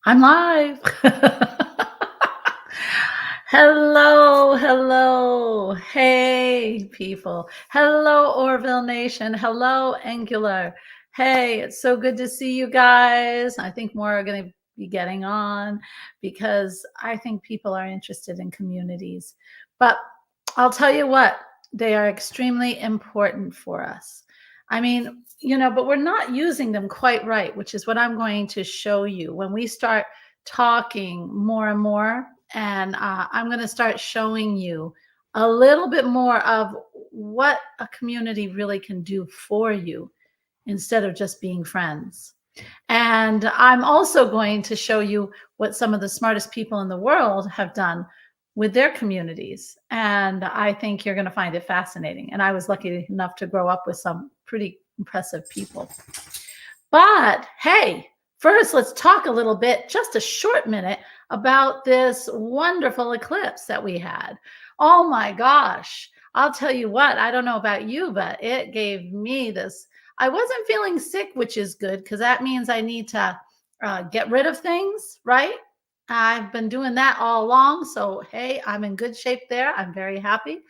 I'm live. Hello, hello. Hey, people. Hello, Orville Nation. Hello, Angular. Hey, it's so good to see you guys. I think more are going to be getting on because I think people are interested in communities. But I'll tell you what, they are extremely important for us. I mean, but we're not using them quite right, which is what I'm going to show you when we start talking more and more. And I'm going to start showing you a little bit more of what a community really can do for you instead of just being friends. And I'm also going to show you what some of the smartest people in the world have done with their communities. And I think you're going to find it fascinating. And I was lucky enough to grow up with some pretty impressive people. But hey, first, let's talk a little bit, just a short minute, about this wonderful eclipse that we had. Oh my gosh. I'll tell you what, I don't know about you, but it gave me this. I wasn't feeling sick, which is good because that means I need to get rid of things, right? I've been doing that all along. So, hey, I'm in good shape there. I'm very happy.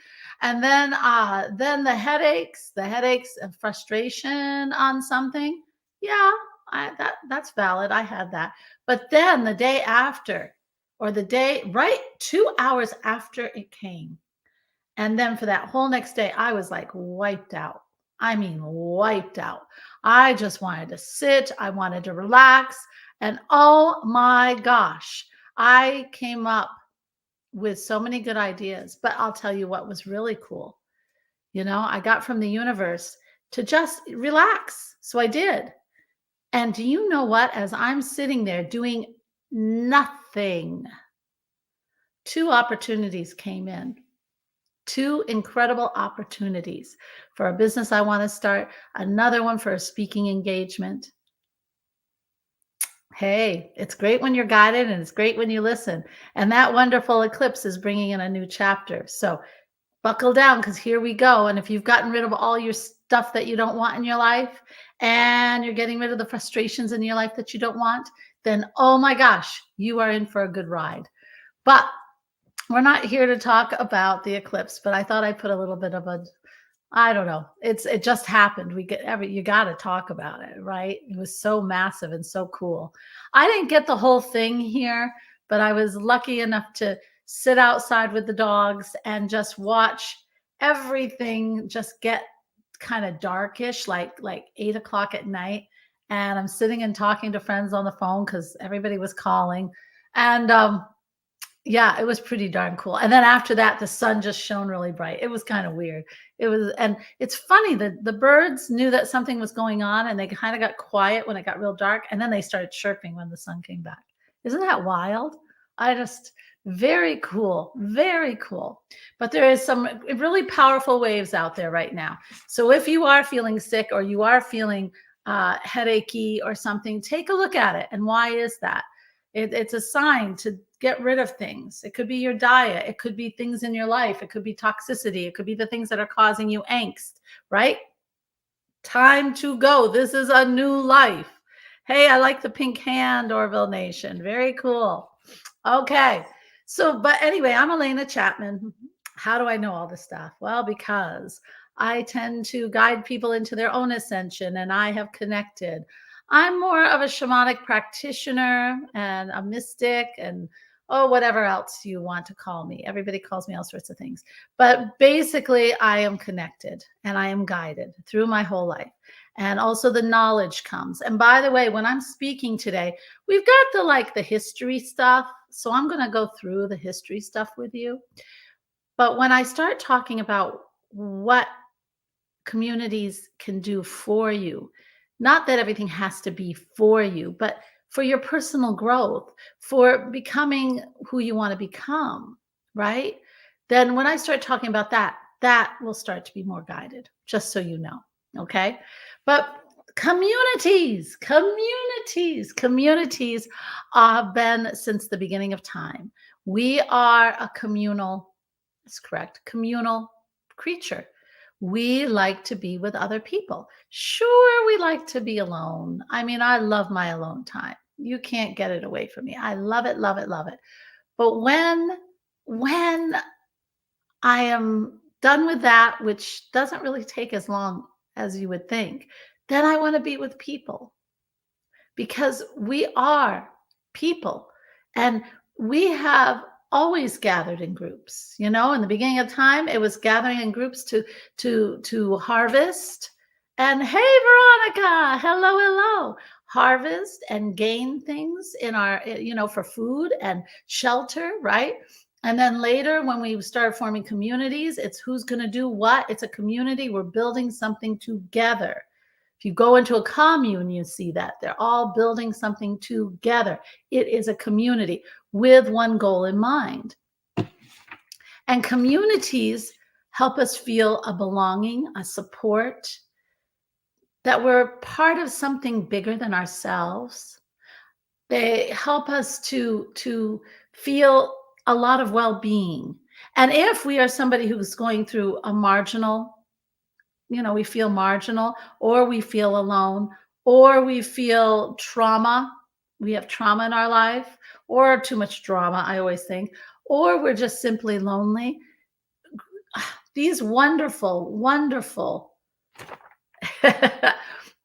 And then the headaches and frustration on something. Yeah, that's valid. I had that. But then the day after, or the day right 2 hours after it came, and then for that whole next day, I was like wiped out. I mean, wiped out. I just wanted to sit. I wanted to relax. And oh my gosh, I came up with so many good ideas. But I'll tell you what was really cool. I got from the universe to just relax. So I did. And do you know what? As I'm sitting there doing nothing, two opportunities came in. Two incredible opportunities for a business I want to start, another one for a speaking engagement. Hey, it's great when you're guided and it's great when you listen. And that wonderful eclipse is bringing in a new chapter. So buckle down because here we go. And if you've gotten rid of all your stuff that you don't want in your life and you're getting rid of the frustrations in your life that you don't want, then oh my gosh, you are in for a good ride. But we're not here to talk about the eclipse, but I thought I'd put a little bit of a, I don't know. It just happened. You got to talk about it, right? It was so massive and so cool. I didn't get the whole thing here, but I was lucky enough to sit outside with the dogs and just watch everything just get kind of darkish, like 8 o'clock at night. And I'm sitting and talking to friends on the phone because everybody was calling. And yeah, it was pretty darn cool. And then after that, the sun just shone really bright. It was kind of weird. And it's funny that the birds knew that something was going on and they kind of got quiet when it got real dark. And then they started chirping when the sun came back. Isn't that wild? I just, very cool, very cool. But there is some really powerful waves out there right now. So if you are feeling sick or you are feeling headachy or something, take a look at it. And why is that? It's a sign to get rid of things. It could be your diet. It could be things in your life. It could be toxicity. It could be the things that are causing you angst, right? Time to go. This is a new life. Hey, I like the pink hand, Orville Nation. Very cool. Okay. So, but anyway, I'm Elena Chapman. How do I know all this stuff? Well, because I tend to guide people into their own ascension and I have connected. I'm more of a shamanic practitioner and a mystic and whatever else you want to call me. Everybody calls me all sorts of things. But basically, I am connected and I am guided through my whole life. And also the knowledge comes. And by the way, when I'm speaking today, we've got the history stuff. So I'm going to go through the history stuff with you. But when I start talking about what communities can do for you, not that everything has to be for you, but for your personal growth, for becoming who you want to become, right? Then when I start talking about that, that will start to be more guided, just so you know. Okay. But communities have been since the beginning of time. We are a communal, that's correct, communal creature. We like to be with other people. Sure, we like to be alone. I mean, I love my alone time. You can't get it away from me. I love it, love it, love it. But when I am done with that, which doesn't really take as long as you would think, then I want to be with people because we are people and we have always gathered in groups. In the beginning of time it was gathering in groups to harvest. And hey, Veronica, hello, hello. Harvest and gain things in our for food and shelter, right? And then later when we start forming communities, it's who's going to do what. It's a community. We're building something together. If you go into a commune, you see that they're all building something together. It is a community with one goal in mind. And communities help us feel a belonging, a support, that we're part of something bigger than ourselves. They help us to feel a lot of well-being. And if we are somebody who's going through a marginal, we feel marginal, or we feel alone, or we feel trauma. We have trauma in our life, or too much drama, I always think, or we're just simply lonely. These wonderful, wonderful,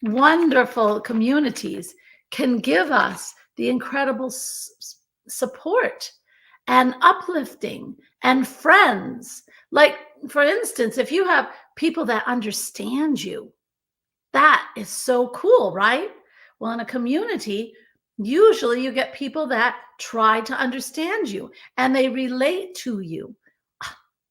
wonderful communities can give us the incredible support and uplifting and friends. Like, for instance, if you have people that understand you, that is so cool, right? Well, in a community, usually you get people that try to understand you and they relate to you.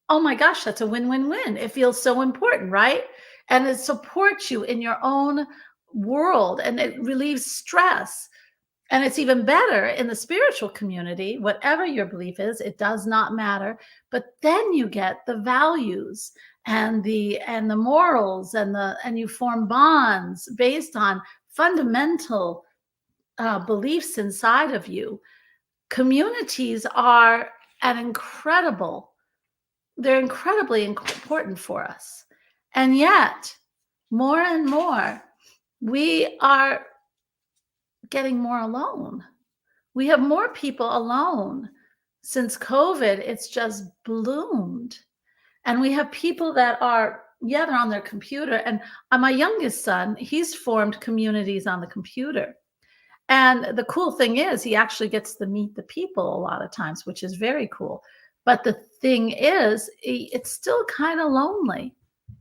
Oh my gosh, that's a win-win-win. It feels so important, right? And it supports you in your own world and it relieves stress. And it's even better in the spiritual community, whatever your belief is, it does not matter. But then you get the values and the morals and you form bonds based on fundamental beliefs inside of you. Communities are they're incredibly important for us. And yet, more and more, we are getting more alone. We have more people alone. Since COVID, it's just bloomed. And we have people that are, they're on their computer. And my youngest son, he's formed communities on the computer. And the cool thing is he actually gets to meet the people a lot of times, which is very cool. But the thing is, it's still kind of lonely.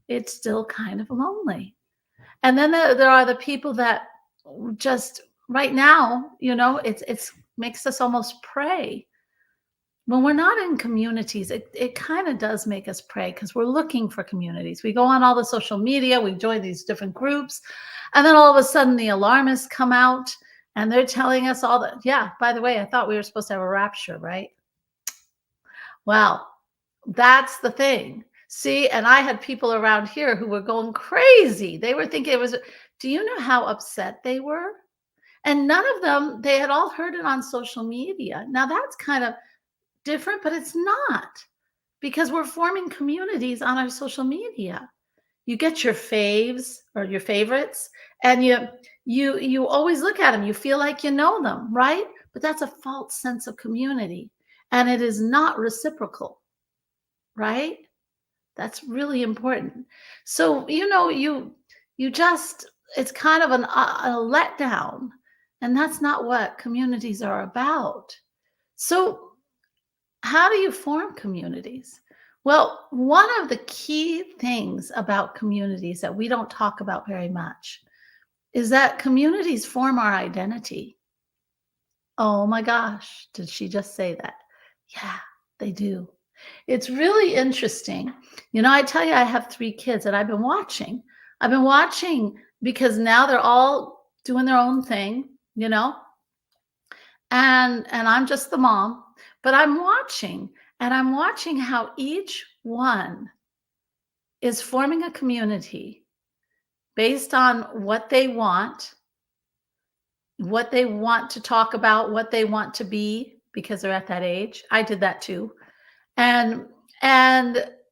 It's still kind of lonely. And then there are the people that just right now, it's makes us almost pray. When we're not in communities, it kind of does make us pray because we're looking for communities. We go on all the social media, we join these different groups, and then all of a sudden the alarmists come out and they're telling us all that, yeah, by the way, I thought we were supposed to have a rapture, right? Well, that's the thing. See, and I had people around here who were going crazy. They were thinking it was, do you know how upset they were? And none of them, they had all heard it on social media. Now that's kind of different, but it's not, because we're forming communities on our social media. You get your faves or your favorites and you always look at them. You feel like you know them, right? But that's a false sense of community and it is not reciprocal, right? That's really important. So, you just, it's kind of a letdown, and that's not what communities are about. So, how do you form communities? Well, one of the key things about communities that we don't talk about very much is that communities form our identity. Oh my gosh, did she just say that? Yeah, they do. It's really interesting. I tell you, I have 3 kids and I've been watching. I've been watching because now they're all doing their own thing, and I'm just the mom, but I'm watching and I'm watching how each one is forming a community based on what they want to talk about, what they want to be, because they're at that age. I did that too. And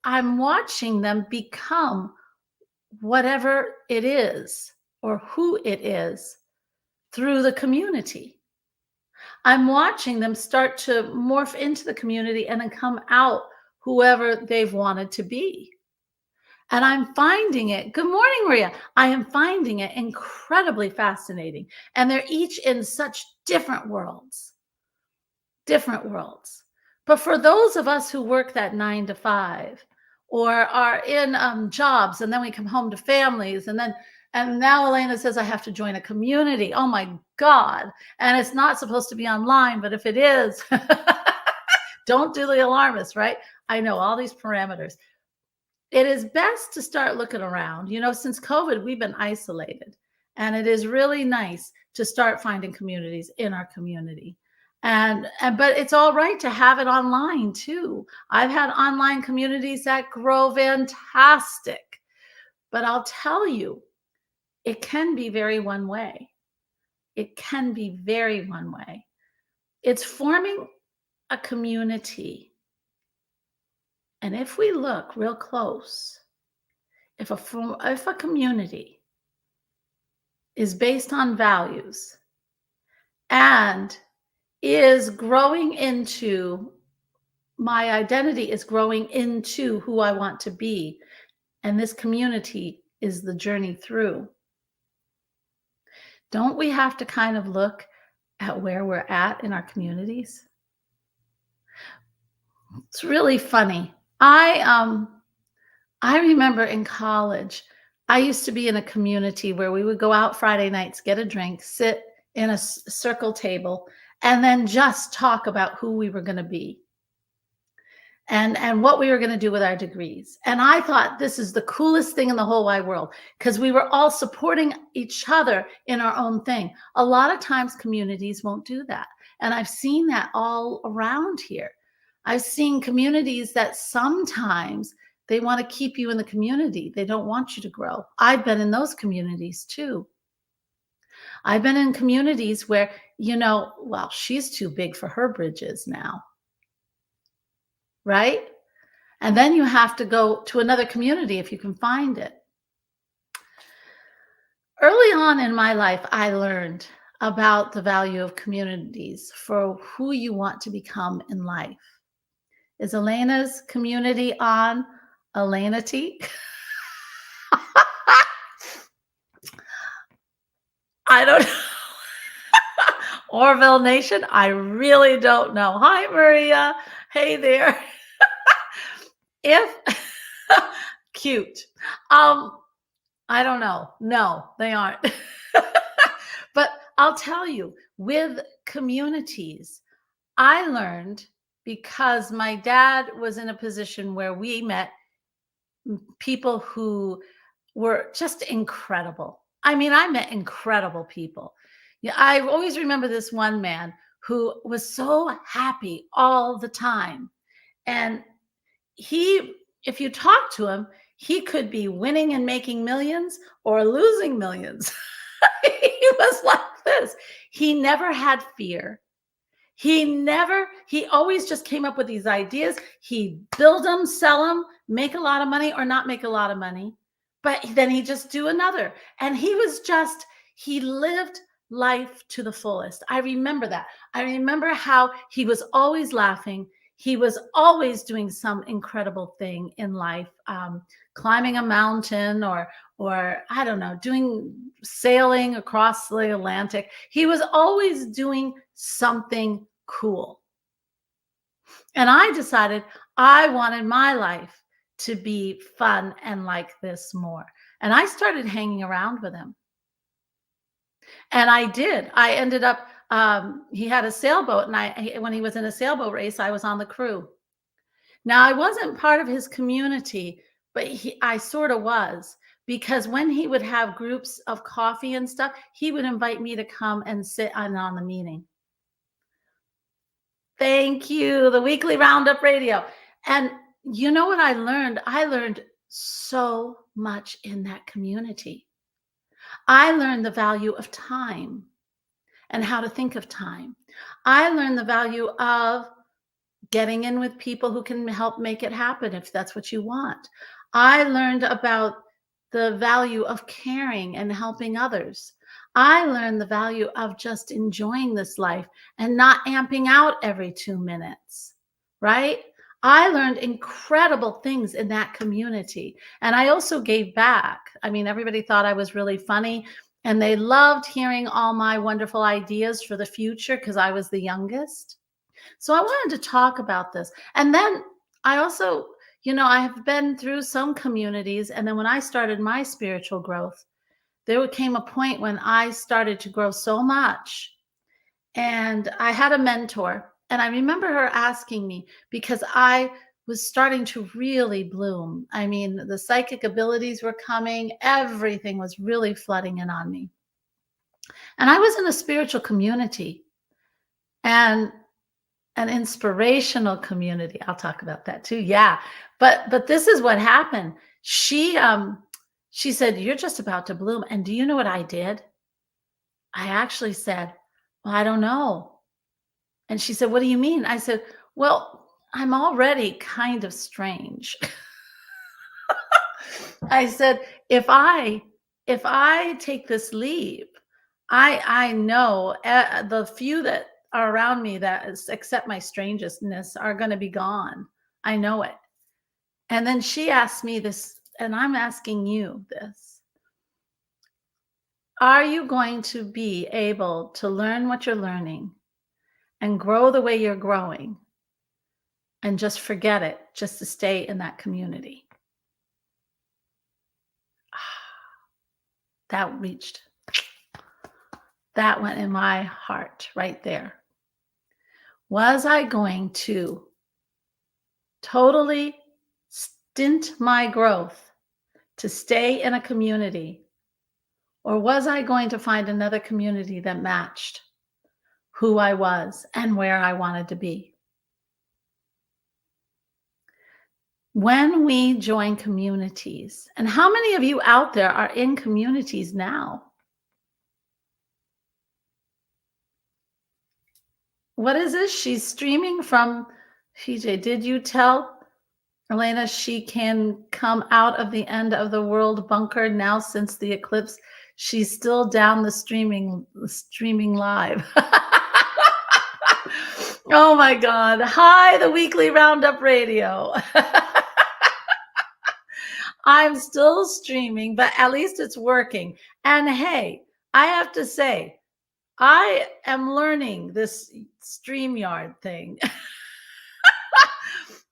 I'm watching them become whatever it is or who it is through the community. I'm watching them start to morph into the community and then come out whoever they've wanted to be. And I'm finding it, good morning, Maria. I am finding it incredibly fascinating. And they're each in such different worlds, different worlds. But for those of us who work that 9 to 5 or are in jobs and then we come home to families and now Elena says I have to join a community. Oh my God. And it's not supposed to be online, but if it is, don't do the alarmist, right? I know all these parameters. It is best to start looking around. Since COVID, we've been isolated, and it is really nice to start finding communities in our community. But it's all right to have it online too. I've had online communities that grow fantastic, but I'll tell you, it can be very one way. It can be very one way. It's forming a community. And if we look real close, if a community is based on values and is growing into my identity, is growing into who I want to be, and this community is the journey through, don't we have to kind of look at where we're at in our communities? It's really funny. I remember in college, I used to be in a community where we would go out Friday nights, get a drink, sit in a circle table, and then just talk about who we were going to be and what we were going to do with our degrees. And I thought this is the coolest thing in the whole wide world because we were all supporting each other in our own thing. A lot of times communities won't do that. And I've seen that all around here. I've seen communities that sometimes they want to keep you in the community. They don't want you to grow. I've been in those communities too. I've been in communities where, well, she's too big for her bridges now. Right? And then you have to go to another community if you can find it. Early on in my life, I learned about the value of communities for who you want to become in life. Is Elena's community on Elena T? I don't know. Orville Nation, I really don't know. Hi, Maria. Hey there. If cute. I don't know. No, they aren't. But I'll tell you, with communities, I learned because my dad was in a position where we met people who were just incredible. I mean, I met incredible people. Yeah, I always remember this one man who was so happy all the time. And if you talk to him, he could be winning and making millions or losing millions. He was like this. He never had fear. He always just came up with these ideas. He'd build them, sell them, make a lot of money or not make a lot of money. But then he'd just do another. And he lived life to the fullest. I remember that. I remember how he was always laughing. He was always doing some incredible thing in life, climbing a mountain or I don't know, sailing across the Atlantic. He was always doing something cool. And I decided I wanted my life to be fun and like this more. And I started hanging around with him. And I did. I ended up, he had a sailboat, and when he was in a sailboat race, I was on the crew. Now, I wasn't part of his community, but I sort of was, because when he would have groups of coffee and stuff, he would invite me to come and sit on the meeting. Thank you, the weekly Roundup Radio. And you know what I learned? I learned so much in that community. I learned the value of time and how to think of time. I learned the value of getting in with people who can help make it happen if that's what you want. I learned about the value of caring and helping others. I learned the value of just enjoying this life and not amping out every 2 minutes, right? I learned incredible things in that community. And I also gave back. I mean, everybody thought I was really funny and they loved hearing all my wonderful ideas for the future because I was the youngest. So I wanted to talk about this. And then I also, I have been through some communities. And then when I started my spiritual growth, there came a point when I started to grow so much. And I had a mentor. And I remember her asking me because I was starting to really bloom. I mean, the psychic abilities were coming, everything was really flooding in on me. And I was in a spiritual community and an inspirational community. I'll talk about that too. Yeah. But this is what happened. She said, "You're just about to bloom." And do you know what I did? I actually said, "Well, I don't know." And she said, "What do you mean?" I said, "Well, I'm already kind of strange." I said, if I take this leap, I know the few that are around me that accept my strangeness are going to be gone. I know it. And then she asked me this, and I'm asking you this. Are you going to be able to learn what you're learning and grow the way you're growing and just forget it, just to stay in that community? That reached, that went in my heart right there. Was I going to totally stint my growth to stay in a community, or was I going to find another community that matched who I was and where I wanted to be? When we join communities, and how many of you out there are in communities now? What is this? She's streaming from PJ. Did you tell Elena she can come out of the end of the world bunker now since the eclipse? She's still down the streaming live. Oh my God. Hi, the weekly roundup radio. I'm still streaming, but at least it's working. And hey, I have to say, I am learning this StreamYard thing.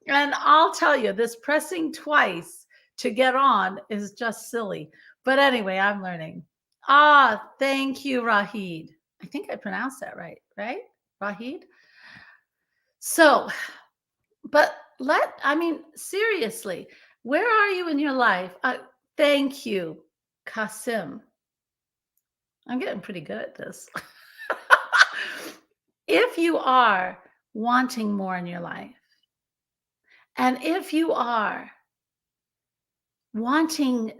And I'll tell you, this pressing twice to get on is just silly. But anyway, I'm learning. Ah, thank you, Rahid. I think I pronounced that right? Rahid? So, but seriously, where are you in your life? Thank you, Kasim. I'm getting pretty good at this. If you are wanting more in your life, and if you are wanting,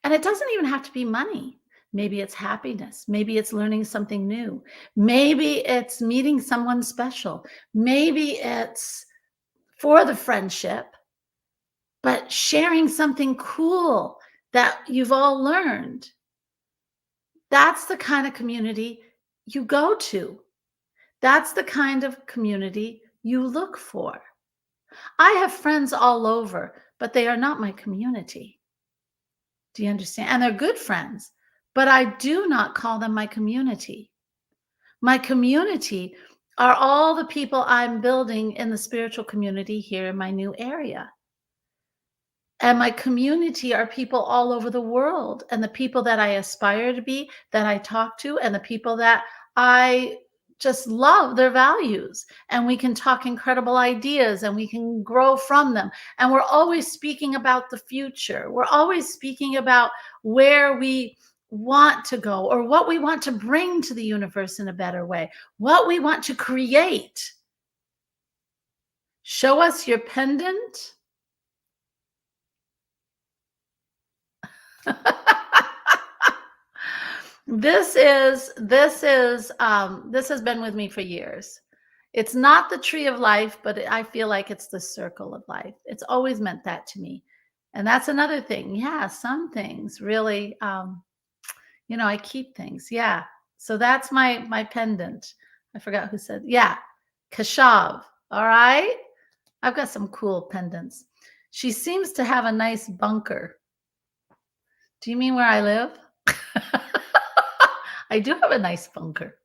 and it doesn't even have to be money. Maybe it's happiness. Maybe it's learning something new. Maybe it's meeting someone special. Maybe it's for the friendship, but sharing something cool that you've all learned. That's the kind of community you go to. That's the kind of community you look for. I have friends all over, but they are not my community. Do you understand? And they're good friends, but I do not call them my community. My community are all the people I'm building in the spiritual community here in my new area. And my community are people all over the world, and the people that I aspire to be, that I talk to, and the people that I just love their values. And we can talk incredible ideas and we can grow from them. And we're always speaking about the future. We're always speaking about where we want to go or what we want to bring to the universe in a better way, what we want to create. Show us your pendant. This has been with me for years. It's not the tree of life, but I feel like it's the circle of life. It's always meant that to me. And that's another thing. Yeah, some things really I keep things. Yeah. So that's my pendant. I forgot who said. Yeah. Kashav. All right. I've got some cool pendants. She seems to have a nice bunker. Do you mean where I live? I do have a nice bunker.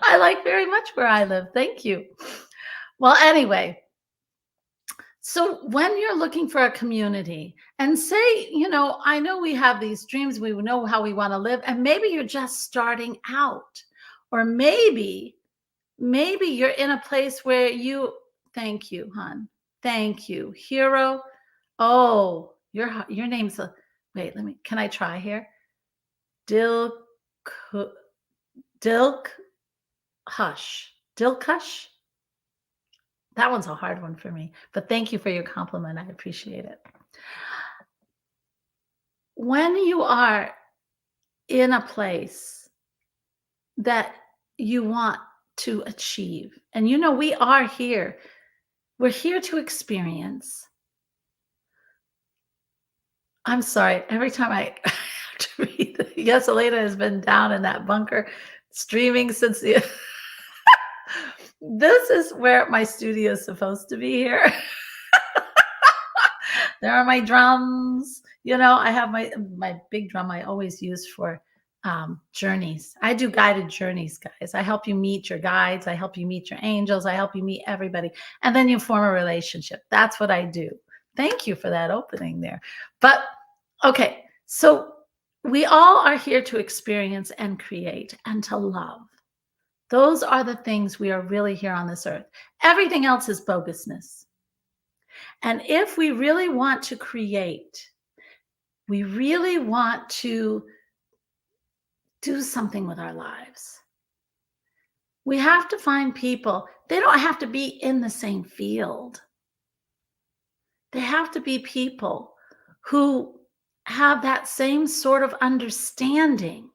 I like very much where I live. Thank you. Well, anyway, so when you're looking for a community and say, I know we have these dreams, we know how we want to live, and maybe you're just starting out, or maybe you're in a place where thank you, hon. Thank you. Hero. Oh, your name's wait, can I try here? Dilk Dilk Hush. Dilkush? That one's a hard one for me, but thank you for your compliment. I appreciate it. When you are in a place that you want to achieve, and we are here, we're here to experience. I'm sorry, every time I have to read, yes, Elena has been down in that bunker streaming since the. This is where my studio is supposed to be here. There are my drums. I have my big drum I always use for journeys. I do guided journeys, guys. I help you meet your guides. I help you meet your angels. I help you meet everybody. And then you form a relationship. That's what I do. Thank you for that opening there. But okay, so we all are here to experience and create and to love. Those are the things we are really here on this earth. Everything else is bogusness. And if we really want to create, we really want to do something with our lives, we have to find people. They don't have to be in the same field. They have to be people who have that same sort of understanding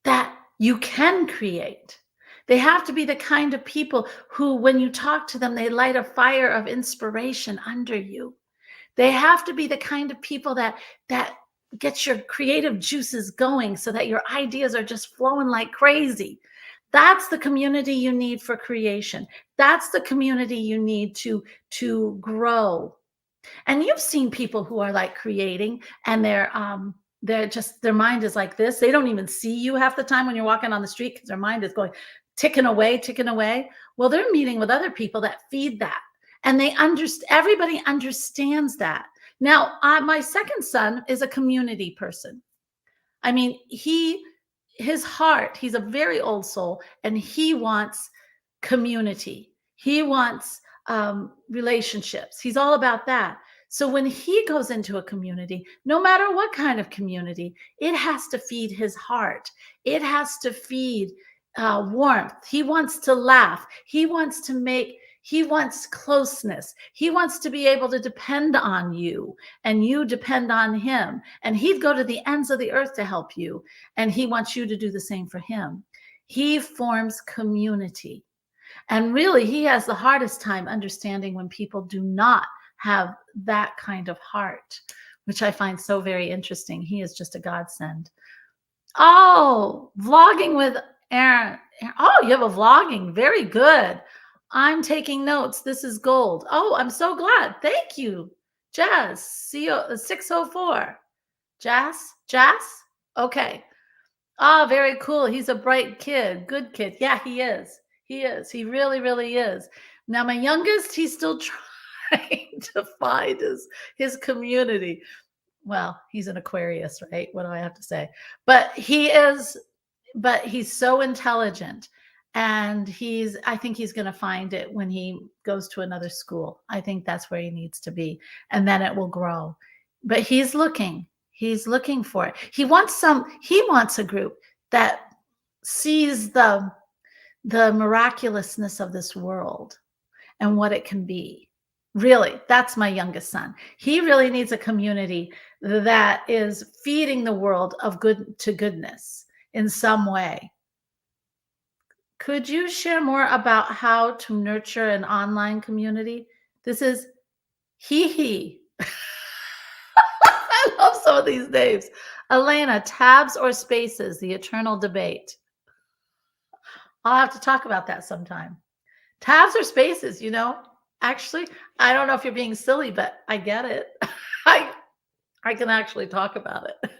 that you can create. They have to be the kind of people who, when you talk to them, they light a fire of inspiration under you. They have to be the kind of people that gets your creative juices going so that your ideas are just flowing like crazy. That's the community you need for creation. That's the community you need to grow. And you've seen people who are like creating, and their mind is like this. They don't even see you half the time when you're walking on the street because their mind is going ticking away. Well, they're meeting with other people that feed that, and everybody understands that. Now, my second son is a community person. I mean, his heart, he's a very old soul, and he wants community. He wants relationships. He's all about that. So when he goes into a community, no matter what kind of community, it has to feed his heart. It has to feed warmth. He wants to laugh. He wants closeness. He wants to be able to depend on you, and you depend on him. And he'd go to the ends of the earth to help you. And he wants you to do the same for him. He forms community. And really, he has the hardest time understanding when people do not have that kind of heart, which I find so very interesting. He is just a godsend. Oh, vlogging with Aaron. Oh, you have a vlogging. Very good. I'm taking notes. This is gold. Oh, I'm so glad. Thank you, Jazz. 604. Jazz? Okay. Oh, very cool. He's a bright kid. Good kid. Yeah, he is. He really, really is. Now, my youngest, he's still trying to find his community. Well, he's an Aquarius, right? What do I have to say? But he's so intelligent. And I think he's going to find it when he goes to another school. I think that's where he needs to be. And then it will grow. But he's looking for it. He wants a group that sees the miraculousness of this world and what it can be. Really, that's my youngest son. He really needs a community that is feeding the world of good to goodness in some way. Could you share more about how to nurture an online community? This is he. I love some of these names. Elena, tabs or spaces, the eternal debate. I'll have to talk about that sometime. Tabs or spaces, actually, I don't know if you're being silly, but I get it. I I can actually talk about it.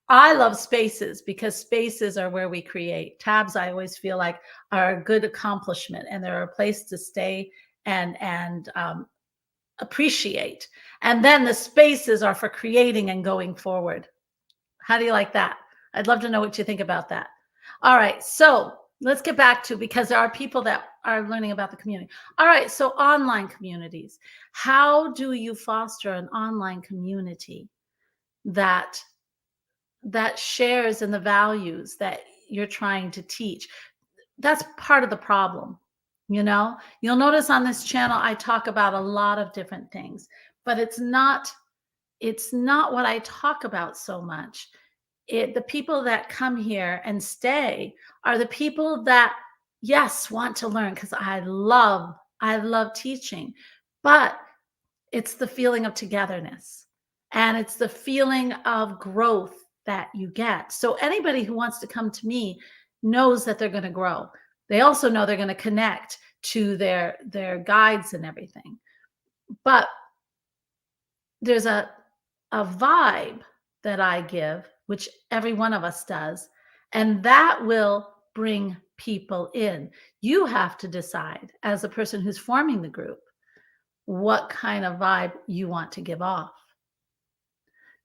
I love spaces because spaces are where we create. Tabs, I always feel like, are a good accomplishment, and they're a place to stay and appreciate. And then the spaces are for creating and going forward. How do you like that? I'd love to know what you think about that. All right, so let's get back to, because there are people that are learning about the community. All right, so online communities. How do you foster an online community that shares in the values that you're trying to teach? That's part of the problem. You'll notice on this channel I talk about a lot of different things, but it's not what I talk about so much. The people that come here and stay are the people that, yes, want to learn, because I love teaching, but it's the feeling of togetherness, and it's the feeling of growth that you get. So anybody who wants to come to me knows that they're going to grow. They also know they're going to connect to their guides and everything. But there's a vibe that I give, which every one of us does, and that will bring people in. You have to decide, as a person who's forming the group, what kind of vibe you want to give off.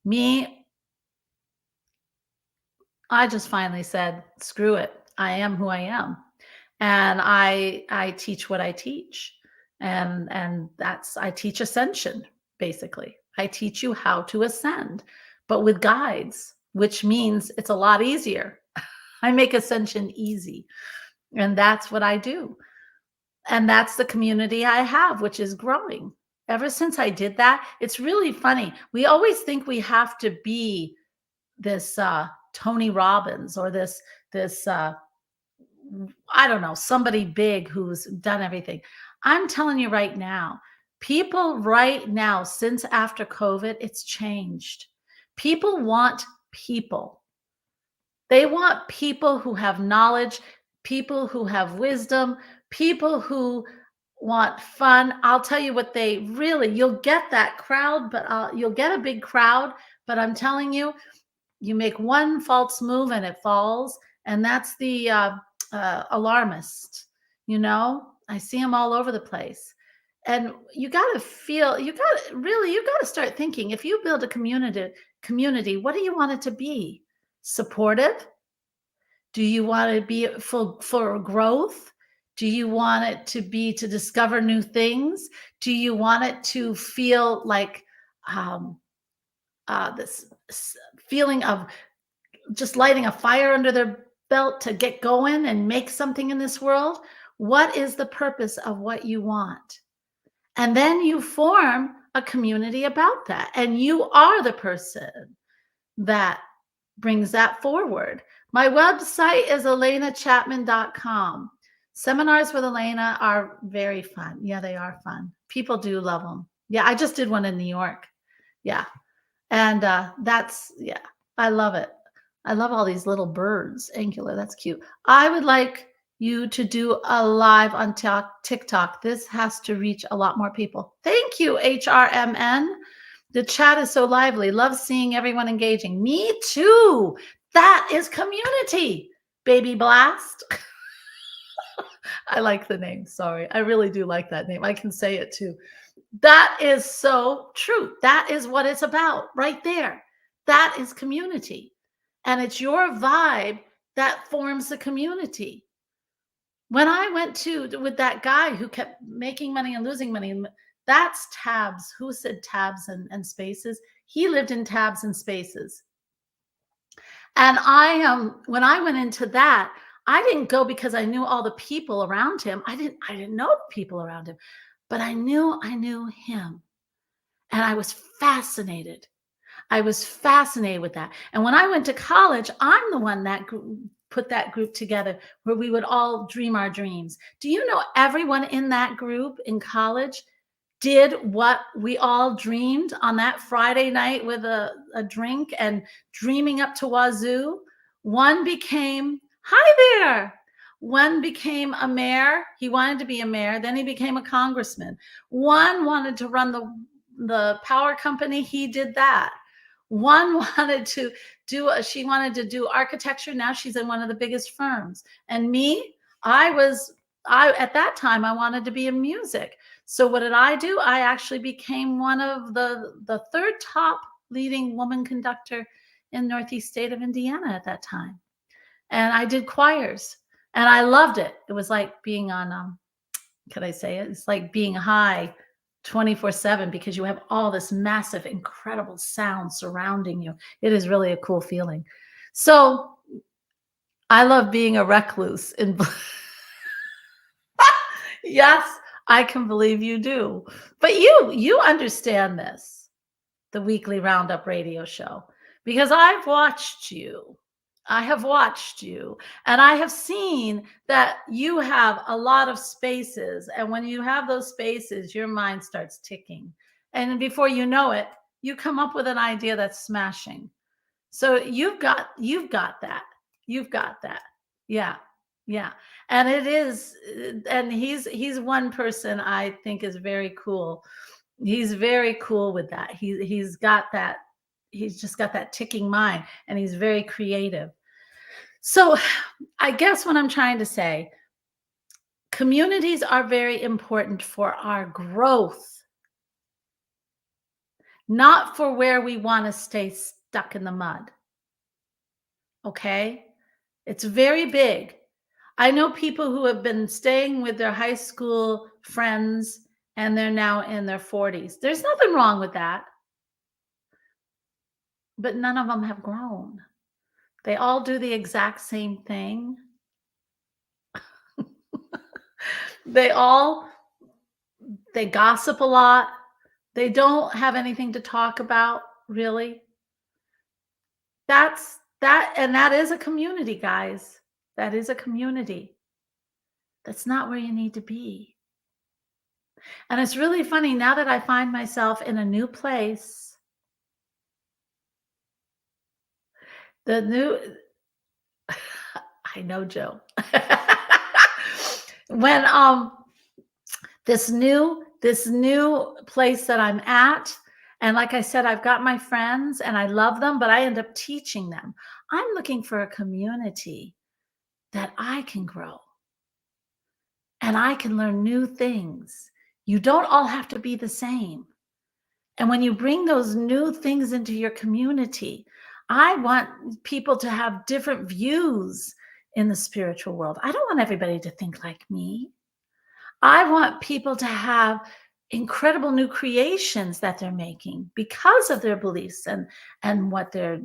Me, I just finally said, screw it. I am who I am. And I teach what I teach. And I teach ascension, basically. I teach you how to ascend, but with guides, which means it's a lot easier. I make ascension easy. And that's what I do. And that's the community I have, which is growing. Ever since I did that, it's really funny. We always think we have to be this Tony Robbins, or this I don't know, somebody big who's done everything. I'm telling you right now, people right now, since after COVID, it's changed. People want people. They want people who have knowledge, people who have wisdom, people who want fun. I'll tell you what you'll get that crowd, but you'll get a big crowd. But I'm telling you, you make one false move and it falls. And that's the alarmist. I see them all over the place. And you got to start thinking, if you build a community, what do you want it to be? Supportive? Do you want it to be for growth? Do you want it to be to discover new things? Do you want it to feel like this feeling of just lighting a fire under their belt to get going and make something in this world? What is the purpose of what you want? And then you form a community about that. And you are the person that brings that forward. My website is elenachapman.com. Seminars with Elena are very fun. Yeah, they are fun. People do love them. Yeah, I just did one in New York. Yeah. And yeah, I love it. I love all these little birds. Angular, that's cute. I would like you to do a live on TikTok. This has to reach a lot more people. Thank you, HRMN. The chat is so lively. Love seeing everyone engaging. Me too. That is community, baby blast. I like the name. Sorry. I really do like that name. I can say it too. That is so true. That is what it's about right there. That is community. And it's your vibe that forms the community. When I went with that guy who kept making money and losing money, that's tabs. Who said tabs and spaces? He lived in tabs and spaces. And when I went into that, I didn't go because I knew all the people around him. I didn't know the people around him, but I knew him. And I was fascinated. I was fascinated with that. And when I went to college, I'm the one that put that group together where we would all dream our dreams. Do you know everyone in that group in college did what we all dreamed on that Friday night with a drink and dreaming up to wazoo. One became, hi there. One became a mayor. He wanted to be a mayor. Then he became a congressman. One wanted to run the power company. He did that. One wanted to she wanted to do architecture. Now she's in one of the biggest firms. And me, at that time, I wanted to be in music. So what did I do? I actually became one of the third top leading woman conductor in Northeast state of Indiana at that time. And I did choirs and I loved it. It was like being on, could I say it? It's like being high 24/7 because you have all this massive, incredible sound surrounding you. It is really a cool feeling. So I love being a recluse in yes, I can believe you do. But you understand this, the weekly roundup radio show, because I've watched you. I have watched you and I have seen that you have a lot of spaces. And when you have those spaces, your mind starts ticking. And before you know it, you come up with an idea that's smashing. So you've got that. You've got that. Yeah. Yeah. And it is and he's one person I think is very cool. He's very cool with that. He's got that, he's just got that ticking mind and he's very creative. So I guess what I'm trying to say, communities are very important for our growth, not for where we want to stay stuck in the mud. Okay? It's very big. I know people who have been staying with their high school friends and they're now in their 40s. There's nothing wrong with that. But none of them have grown. They all do the exact same thing. They all they gossip a lot. They don't have anything to talk about, really. And that is a community, guys. That is a community. That's not where you need to be. And it's really funny now that I find myself in a new place. The new I know, Joe. When this new place that I'm at, and like I said, I've got my friends and I love them, but I end up teaching them. I'm looking for a community that I can grow and I can learn new things. You don't all have to be the same. And when you bring those new things into your community, I want people to have different views in the spiritual world. I don't want everybody to think like me. I want people to have incredible new creations that they're making because of their beliefs and what they're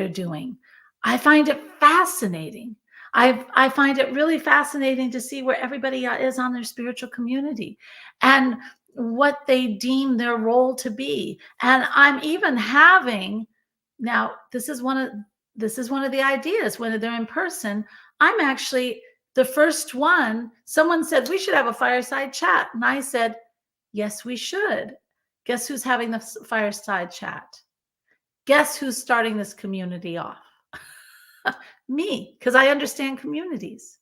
doing. I find it fascinating. I find it really fascinating to see where everybody is on their spiritual community and what they deem their role to be. And I'm even having now this is one of the ideas when they're in person. I'm actually the first one. Someone said we should have a fireside chat, and I said, yes, we should. Guess who's having the fireside chat? Guess who's starting this community off? Me, because I understand communities.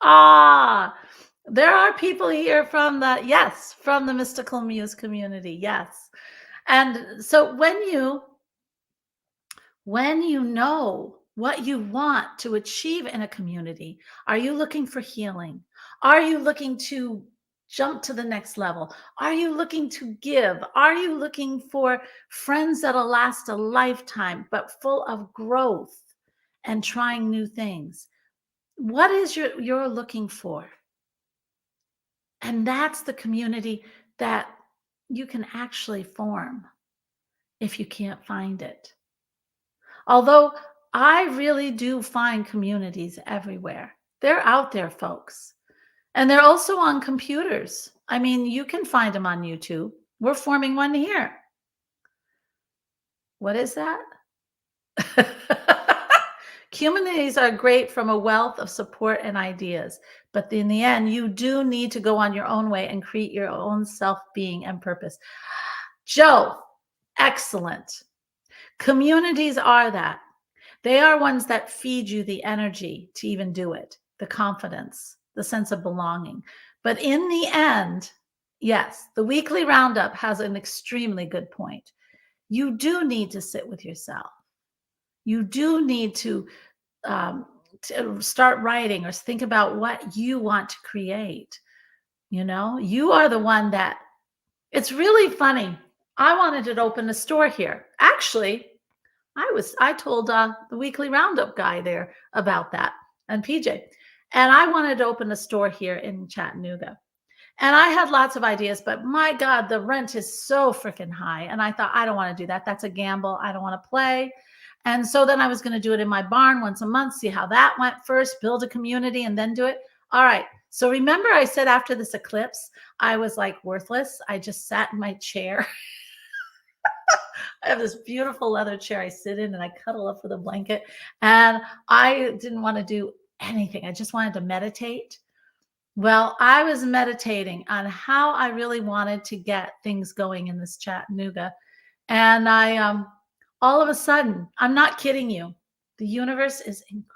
Ah, there are people here from the Mystical Muse community. Yes. And so when you know what you want to achieve in a community, are you looking for healing? Are you looking to jump to the next level? Are you looking to give? Are you looking for friends that'll last a lifetime, but full of growth and trying new things? What is you're looking for? And that's the community that you can actually form if you can't find it. Although I really do find communities everywhere. They're out there, folks. And they're also on computers. I mean, you can find them on YouTube. We're forming one here. What is that? Communities are great from a wealth of support and ideas, but in the end, you do need to go on your own way and create your own self-being and purpose. Joe, excellent. Communities are that. They are ones that feed you the energy to even do it, the confidence, the sense of belonging. But in the end, yes, the weekly roundup has an extremely good point. You do need to sit with yourself. You do need um, to start writing or think about what you want to create. You know, you are the one that it's really funny. I wanted to open a store here. Actually, I told the weekly roundup guy there about that and PJ. And I wanted to open a store here in Chattanooga. And I had lots of ideas, but my God, the rent is so freaking high. And I thought, I don't want to do that. That's a gamble. I don't want to play. And so then I was going to do it in my barn once a month, see how that went first, build a community, and then do it. All right. So remember, I said after this eclipse, I was like worthless. I just sat in my chair. I have this beautiful leather chair I sit in and I cuddle up with a blanket. And I didn't want to do anything. I just wanted to meditate. Well, I was meditating on how I really wanted to get things going in this Chattanooga. And all of a sudden, I'm not kidding you, the universe is incredible.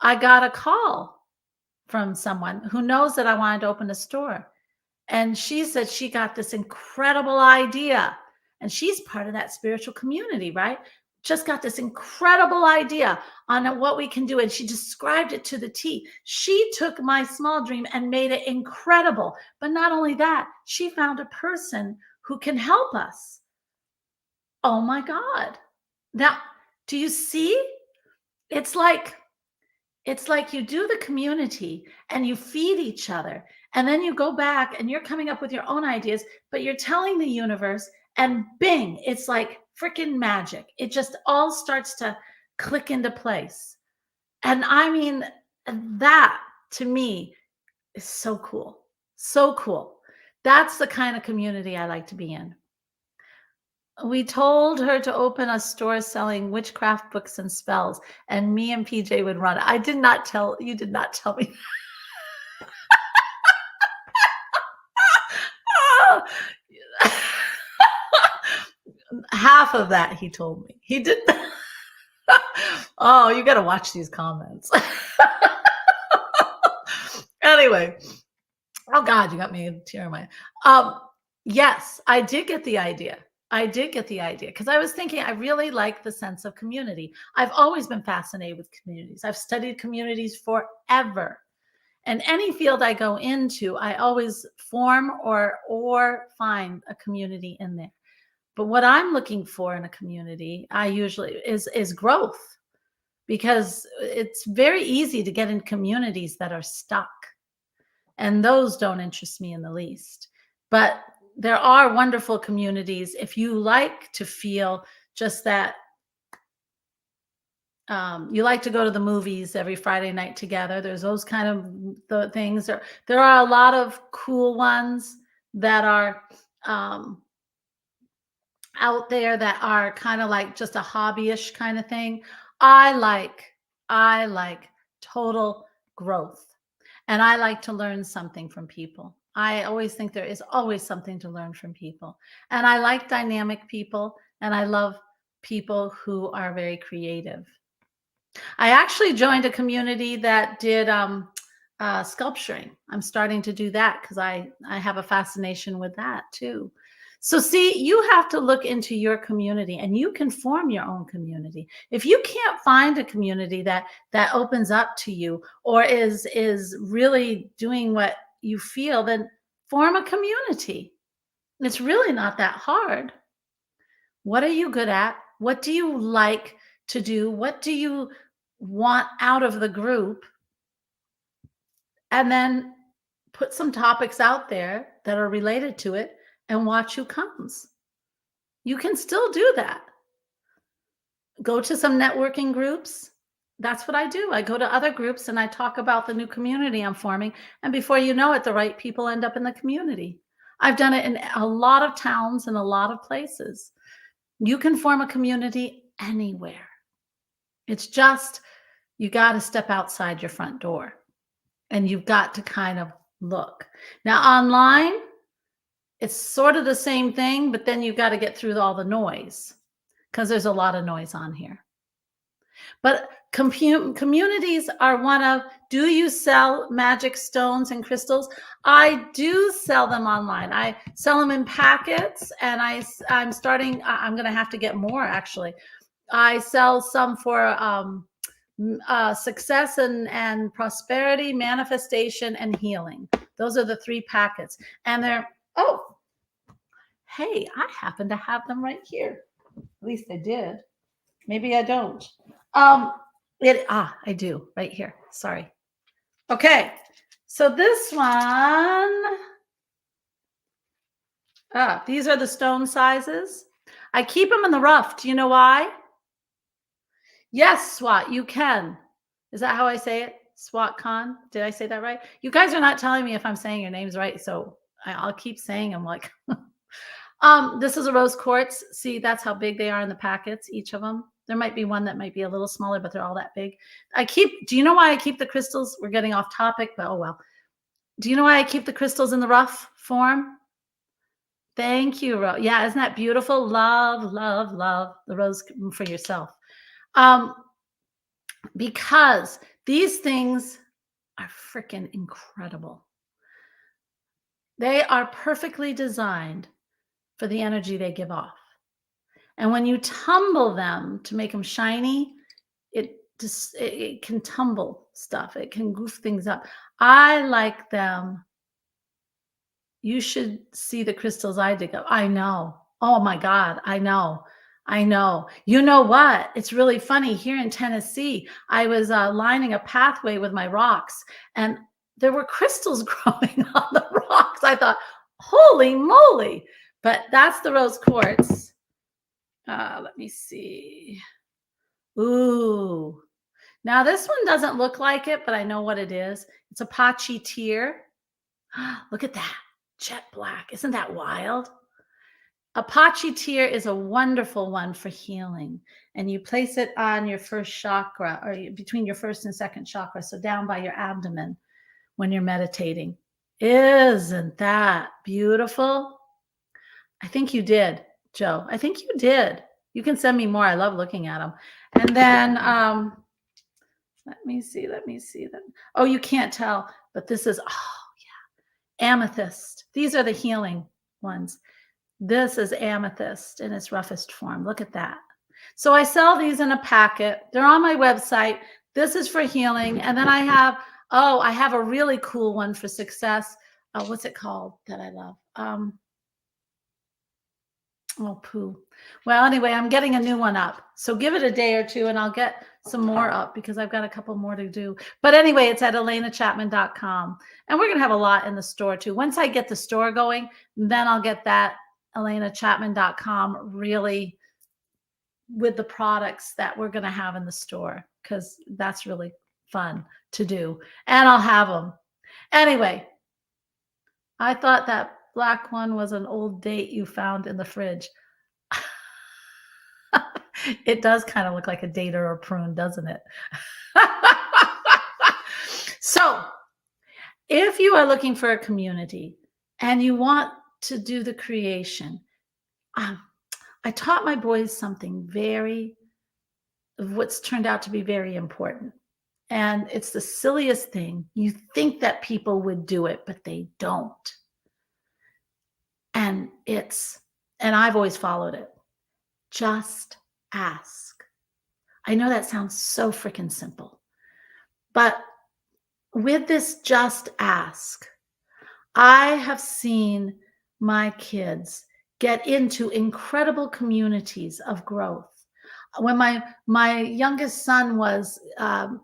I got a call from someone who knows that I wanted to open a store. And she said she got this incredible idea. And she's part of that spiritual community, right? Just got this incredible idea on what we can do. And she described it to the T. She took my small dream and made it incredible. But not only that, she found a person who can help us. Oh my God. Now, do you see? It's like you do the community and you feed each other. And then you go back and you're coming up with your own ideas, but you're telling the universe, and bing, it's like freaking magic. It just all starts to click into place. And I mean, that to me is so cool. So cool. That's the kind of community I like to be in. We told her to open a store selling witchcraft books and spells, and me and PJ would run it. I did not tell you, did not tell me. Half of that he told me. He didn't. Oh, you got to watch these comments. Anyway, oh God, you got me a tear in my. Yes, I did get the idea. I did get the idea because I was thinking I really like the sense of community. I've always been fascinated with communities. I've studied communities forever. And any field I go into, I always form or find a community in there. But what I'm looking for in a community, I usually is growth, because it's very easy to get in communities that are stuck. And those don't interest me in the least. But there are wonderful communities if you like to feel just that. You like to go to the movies every Friday night together. There's those kind of things. There are a lot of cool ones that are out there that are kind of like just a hobbyish kind of thing. I like total growth. And I like to learn something from people. I always think there is always something to learn from people. And I like dynamic people, and I love people who are very creative. I actually joined a community that did sculpturing. I'm starting to do that because I have a fascination with that too. So see, you have to look into your community, and you can form your own community. If you can't find a community that opens up to you or is really doing what you feel, then form a community. It's really not that hard. What are you good at? What do you like to do? What do you want out of the group? And then put some topics out there that are related to it and watch who comes. You can still do that. Go to some networking groups. That's what I do. I go to other groups and I talk about the new community I'm forming. And before you know it, the right people end up in the community. I've done it in a lot of towns and a lot of places. You can form a community anywhere. It's just, you got to step outside your front door and you've got to kind of look. Now, online, it's sort of the same thing, but then you've got to get through all the noise because there's a lot of noise on here. But communities are one of, do you sell magic stones and crystals? I do sell them online. I sell them in packets, and I'm starting, I'm going to have to get more actually. I sell some for success and prosperity, manifestation, and healing. Those are the 3 packets. And they're, oh, hey, I happen to have them right here. At least I did. Maybe I don't. I do right here. Sorry. Okay. So this one, these are the stone sizes. I keep them in the rough. Do you know why? Yes, SWAT, you can. Is that how I say it? SWAT Con? Did I say that right? You guys are not telling me if I'm saying your names right, so I'll keep saying them like. This is a rose quartz. See, that's how big they are in the packets, each of them. There might be one that might be a little smaller, but they're all that big. Do you know why I keep the crystals? We're getting off topic, but oh well. Do you know why I keep the crystals in the rough form? Thank you, Rose. Yeah, isn't that beautiful? Love, love, love the rose for yourself. Because these things are freaking incredible. They are perfectly designed for the energy they give off. And when you tumble them to make them shiny, it can tumble stuff. It can goof things up. I like them. You should see the crystals I dig up. I know. Oh my God. I know. You know what? It's really funny. Here in Tennessee, I was lining a pathway with my rocks, and there were crystals growing on the rocks. I thought, holy moly. But that's the rose quartz. Let me see. Ooh. Now this one doesn't look like it, but I know what it is. It's Apache tear. Look at that. Jet black. Isn't that wild? Apache tear is a wonderful one for healing. And you place it on your first chakra, or between your first and second chakra. So down by your abdomen when you're meditating. Isn't that beautiful? I think you did, Joe. I think you did. You can send me more. I love looking at them. And then let me see that. Oh, you can't tell, but this is, oh yeah, amethyst. These are the healing ones. This is amethyst in its roughest form. Look at that. So I sell these in a packet. They're on my website. This is for healing. And then I have a really cool one for success. What's it called that I love? Oh, poo. Well, anyway, I'm getting a new one up. So give it a day or two and I'll get some more up because I've got a couple more to do. But anyway, it's at ElenaChapman.com. And we're going to have a lot in the store too. Once I get the store going, then I'll get that ElenaChapman.com really with the products that we're going to have in the store, because that's really fun to do. And I'll have them. Anyway, I thought that black one was an old date you found in the fridge. It does kind of look like a date or a prune, doesn't it? So if you are looking for a community and you want to do the creation, I taught my boys something what's turned out to be very important. And it's the silliest thing. You think that people would do it, but they don't. And I've always followed it. Just ask. I know that sounds so freaking simple, but with this just ask, I have seen my kids get into incredible communities of growth. When my youngest son was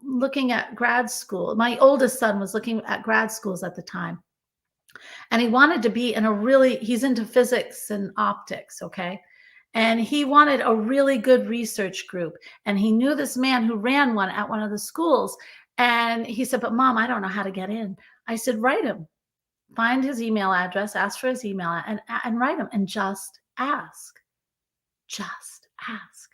looking at grad school, my oldest son was looking at grad schools at the time. And he wanted to be he's into physics and optics, okay? And he wanted a really good research group. And he knew this man who ran one at one of the schools. And he said, but Mom, I don't know how to get in. I said, write him. Find his email address, ask for his email, and write him, and just ask. Just ask.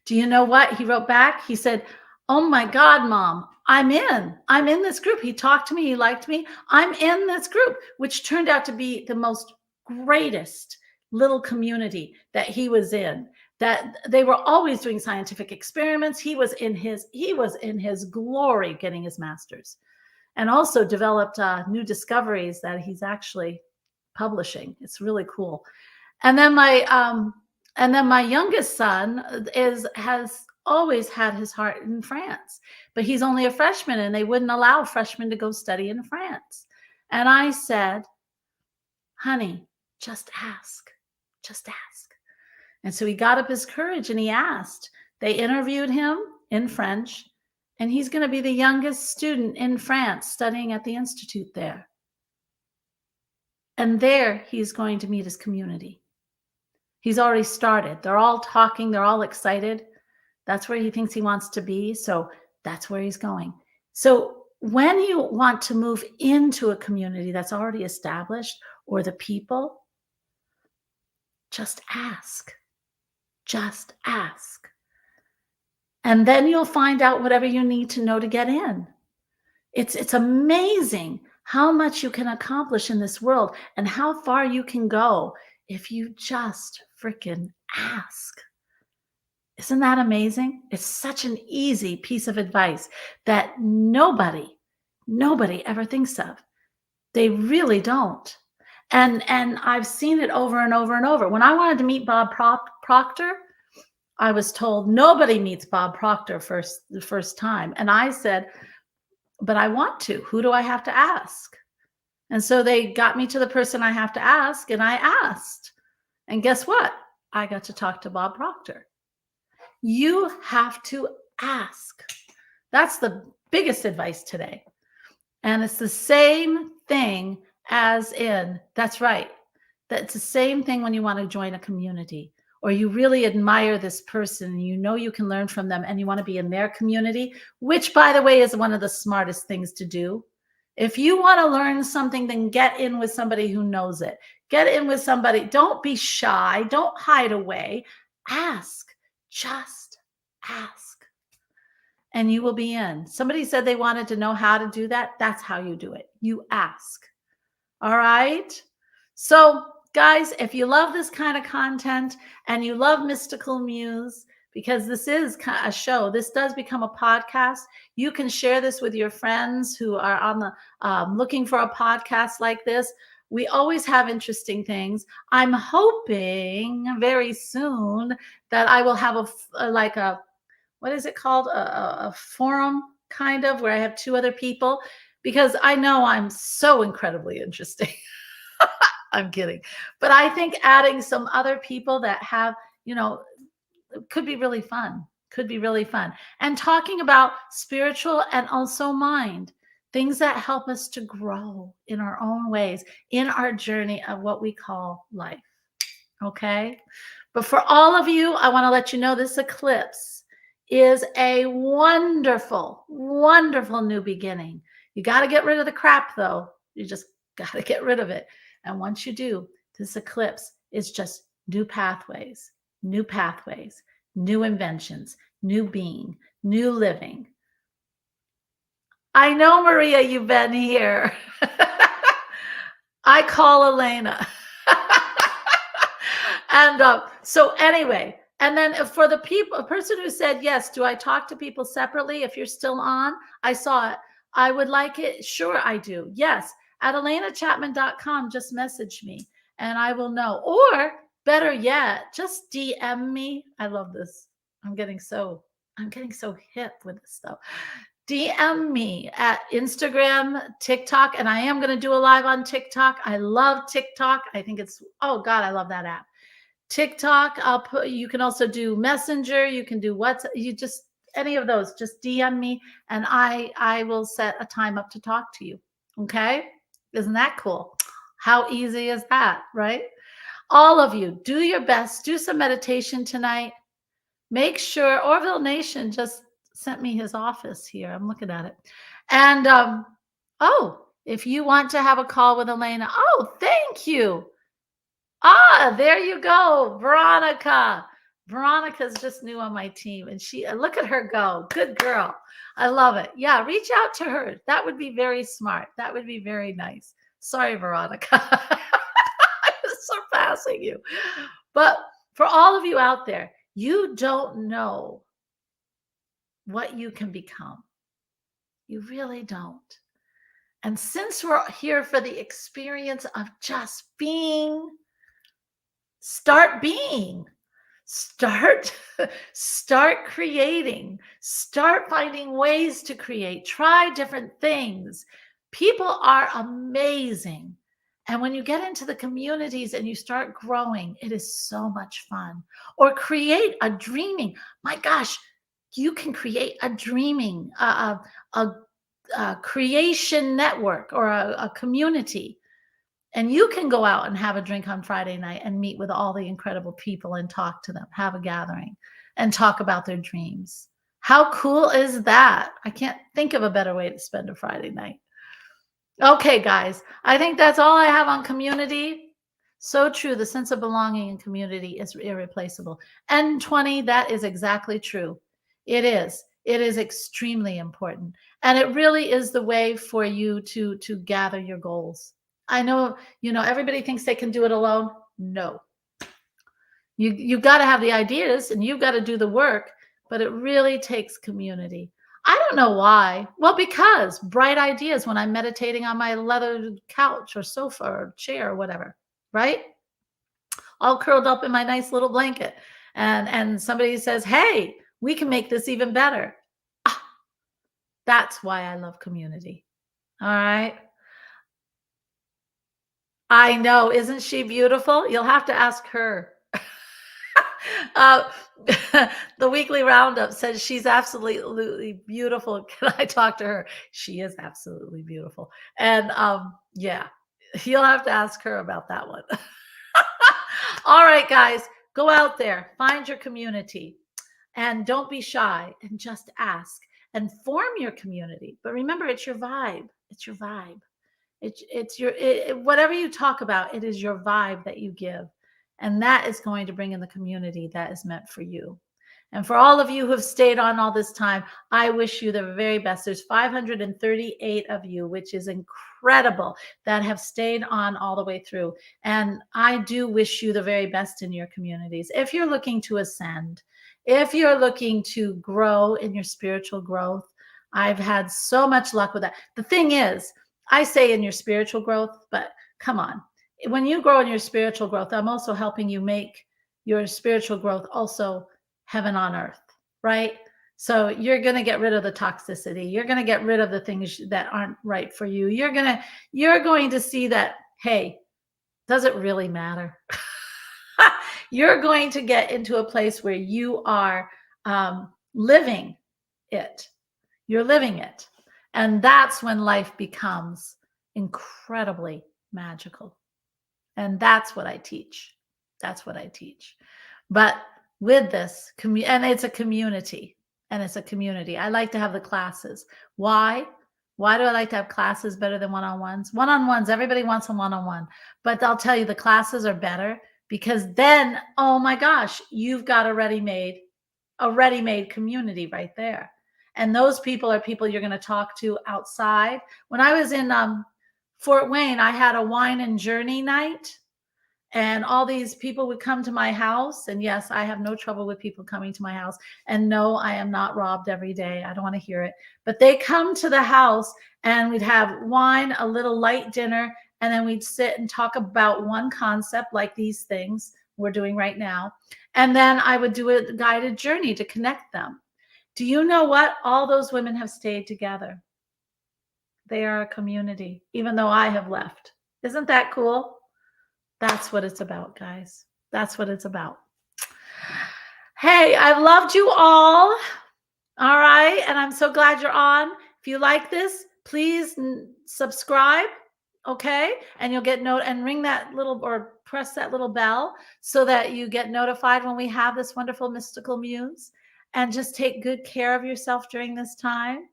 Do you know what he wrote back? He said, "Oh my God, mom, I'm in. I'm in this group. He talked to me. He liked me. I'm in this group," which turned out to be the most greatest little community that he was in. That they were always doing scientific experiments. He was in his glory getting his master's, and also developed new discoveries that he's actually publishing. It's really cool. And then my youngest son is has always had his heart in France, but he's only a freshman and they wouldn't allow freshmen to go study in France. And I said, "Honey, just ask. Just ask." And so he got up his courage and he asked. They interviewed him in French, and he's going to be the youngest student in France studying at the institute there. And there he's going to meet his community. He's already started. They're all talking, they're all excited. That's where he thinks he wants to be. So that's where he's going. So when you want to move into a community that's already established or the people, just ask. Just ask. And then you'll find out whatever you need to know to get in. It's amazing how much you can accomplish in this world and how far you can go if you just freaking ask. Isn't that amazing? It's such an easy piece of advice that nobody ever thinks of. They really don't. And I've seen it over and over and over. When I wanted to meet Bob Proctor, I was told nobody meets Bob Proctor the first time. And I said, "But I want to. Who do I have to ask?" And so they got me to the person I have to ask, and I asked. And guess what? I got to talk to Bob Proctor. You have to ask. That's the biggest advice today. And it's the same thing as in, that's right. That's the same thing when you want to join a community or you really admire this person and you know you can learn from them and you want to be in their community, which, by the way, is one of the smartest things to do. If you want to learn something, then get in with somebody who knows it. Get in with somebody. Don't be shy. Don't hide away. Ask. Just ask. And you will be in. Somebody said they wanted to know how to do that. That's how you do it. You ask. All right? So, guys, if you love this kind of content and you love Mystical Muse, because this is a show, this does become a podcast. You can share this with your friends who are on the looking for a podcast like this. We always have interesting things. I'm hoping very soon that I will have a what is it called? A forum kind of where I have two other people, because I know I'm so incredibly interesting. I'm kidding. But I think adding some other people that have, could be really fun. Could be really fun. And talking about spiritual and also mind, things that help us to grow in our own ways in our journey of what we call life. Okay? But for all of you, I want to let you know this eclipse is a wonderful, wonderful new beginning. You got to get rid of the crap, though. You just got to get rid of it. And once you do, this eclipse is just new pathways, new inventions, new being, new living. I know, Maria, you've been here. I call Elena. And so anyway, and then for the people, a person who said, yes, do I talk to people separately? If you're still on, I saw it. I would like it. Sure, I do. Yes. At ElenaChapman.com, just message me and I will know. Or better yet, just DM me. I love this. I'm getting so hip with this stuff. DM me at Instagram, TikTok, and I am going to do a live on TikTok. I love TikTok. I think oh God, I love that app. TikTok, you can also do Messenger, you can do WhatsApp, any of those, just DM me and I will set a time up to talk to you. Okay? Isn't that cool? How easy is that, right? All of you, do your best. Do some meditation tonight. Make sure, Orville Nation just sent me his office here. I'm looking at it. And, if you want to have a call with Elena, thank you. There you go, Veronica. Veronica's just new on my team, and she look at her go. Good girl. I love it. Yeah, reach out to her. That would be very smart. That would be very nice. Sorry, Veronica. I'm surpassing you. But for all of you out there, you don't know what you can become. You really don't. And since we're here for the experience of just being, start being. Start creating, start finding ways to create, try different things. People are amazing. And when you get into the communities and you start growing, it is so much fun. Or create a dreaming. My gosh, you can create a dreaming, a creation network or a community. And you can go out and have a drink on Friday night and meet with all the incredible people and talk to them, have a gathering and talk about their dreams. How cool is that? I can't think of a better way to spend a Friday night. Okay, guys, I think that's all I have on community. So true. The sense of belonging in community is irreplaceable. And 20, that is exactly true. It is. It is extremely important. And it really is the way for you to gather your goals. I know, everybody thinks they can do it alone. No. You've got to have the ideas and you've got to do the work, but it really takes community. I don't know why. Well, because bright ideas when I'm meditating on my leather couch or sofa or chair or whatever, right? All curled up in my nice little blanket. And somebody says, "Hey, we can make this even better." That's why I love community. All right. I know. Isn't she beautiful? You'll have to ask her. uh, the weekly roundup says she's absolutely beautiful. Can I talk to her? She is absolutely beautiful. And yeah, you'll have to ask her about that one. All right, guys, go out there, find your community, and don't be shy and just ask and form your community. But remember, it's your vibe. It's your vibe. It's your whatever you talk about, it is your vibe that you give. And that is going to bring in the community that is meant for you. And for all of you who have stayed on all this time, I wish you the very best. There's 538 of you, which is incredible, that have stayed on all the way through. And I do wish you the very best in your communities. If you're looking to ascend, if you're looking to grow in your spiritual growth, I've had so much luck with that. The thing is, I say in your spiritual growth, but come on. When you grow in your spiritual growth, I'm also helping you make your spiritual growth also heaven on earth, right? So you're going to get rid of the toxicity. You're going to get rid of the things that aren't right for you. You're going to see that, hey, does it really matter? You're going to get into a place where you are living it. You're living it. And that's when life becomes incredibly magical. And that's what I teach. That's what I teach. But with this, and it's a community. And it's a community. I like to have the classes. Why? Why do I like to have classes better than one-on-ones? One-on-ones, everybody wants a one-on-one. But I'll tell you, the classes are better because then, oh my gosh, you've got a ready-made community right there. And those people are people you're going to talk to outside. When I was in Fort Wayne, I had a wine and journey night. And all these people would come to my house. And yes, I have no trouble with people coming to my house. And no, I am not robbed every day. I don't want to hear it. But they come to the house and we'd have wine, a little light dinner, and then we'd sit and talk about one concept like these things we're doing right now. And then I would do a guided journey to connect them. Do you know what? All those women have stayed together. They are a community, even though I have left. Isn't that cool? That's what it's about, guys. That's what it's about. Hey, I've loved you all. All right. And I'm so glad you're on. If you like this, please subscribe. Okay. And you'll get and ring that little or press that little bell so that you get notified when we have this wonderful mystical muse. And just take good care of yourself during this time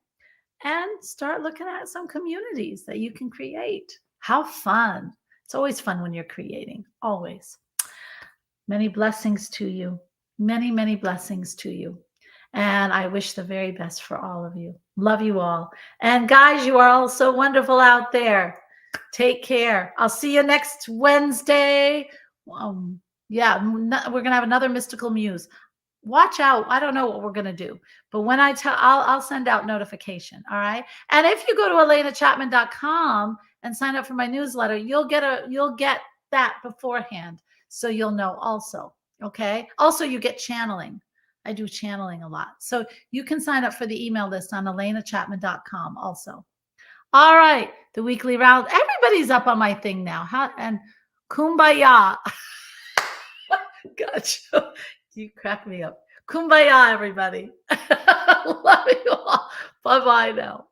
and start looking at some communities that you can create. How fun. It's always fun when you're creating, always. Many blessings to you. Many, many blessings to you. And I wish the very best for all of you. Love you all. And guys, you are all so wonderful out there. Take care. I'll see you next Wednesday. Um, yeah, we're gonna have another mystical muse. Watch out. I don't know what we're gonna do, but when I tell, I'll send out notification. All right. And if you go to elenachapman.com and sign up for my newsletter, you'll get that beforehand, so you'll know also. Okay. Also, you get channeling. I do channeling a lot, so you can sign up for the email list on elenachapman.com also. All right, the weekly round. Everybody's up on my thing now. And kumbaya. Gotcha. You crack me up. Kumbaya, everybody. Love you all. Bye-bye now.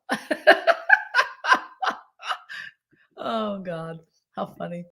Oh, God. How funny.